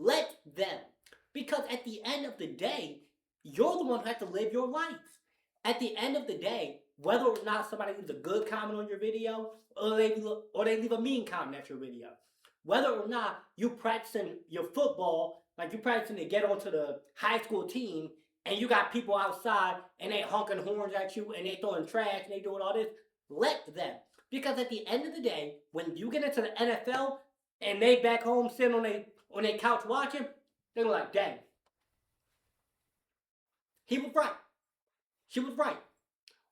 Let them. Because at the end of the day, you're the one who has to live your life. At the end of the day, whether or not somebody leaves a good comment on your video or they leave a mean comment at your video, whether or not you practicing your football, like you practicing to get onto the high school team, and you got people outside and they honking horns at you and they throwing trash and they doing all this, let them. Because at the end of the day, when you get into the NFL and they back home sitting on their couch watching, they're like, dang, he was right. She was right.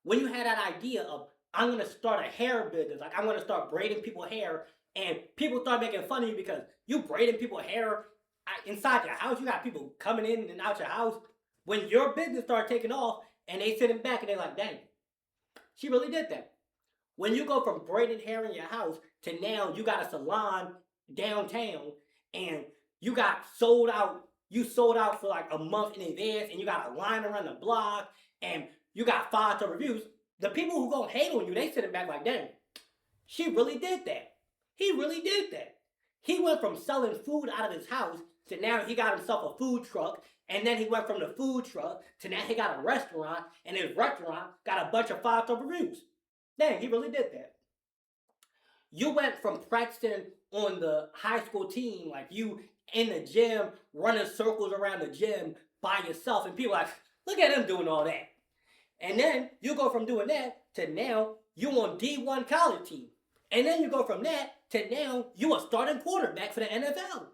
When you had that idea of, I'm going to start a hair business, like I'm going to start braiding people's hair, and people start making fun of you because you braiding people's hair inside your house, you got people coming in and out your house. When your business start taking off and they sitting back and they're like, dang, she really did that. When you go from braiding hair in your house to now you got a salon downtown and you got sold out, you sold out for like a month in advance and you got a line around the block and you got 5-star reviews, the people who gonna hate on you, they sitting back like, dang, she really did that. He really did that. He went from selling food out of his house to now he got himself a food truck, and then he went from the food truck to now he got a restaurant, and his restaurant got a bunch of 5-star reviews. Dang, he really did that. You went from practicing on the high school team, like you in the gym, running circles around the gym by yourself, and people are like, look at him doing all that. And then you go from doing that to now you on D1 college team. And then you go from that to now you a starting quarterback for the NFL.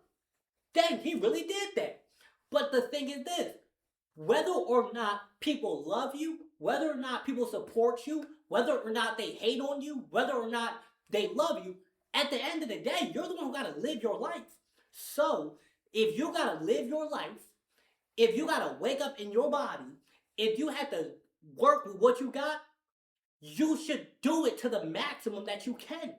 Dang, he really did that. But the thing is this, whether or not people love you, whether or not people support you, whether or not they hate on you, whether or not they love you, at the end of the day, you're the one who gotta live your life. So, if you gotta live your life, if you gotta wake up in your body, if you have to work with what you got, you should do it to the maximum that you can.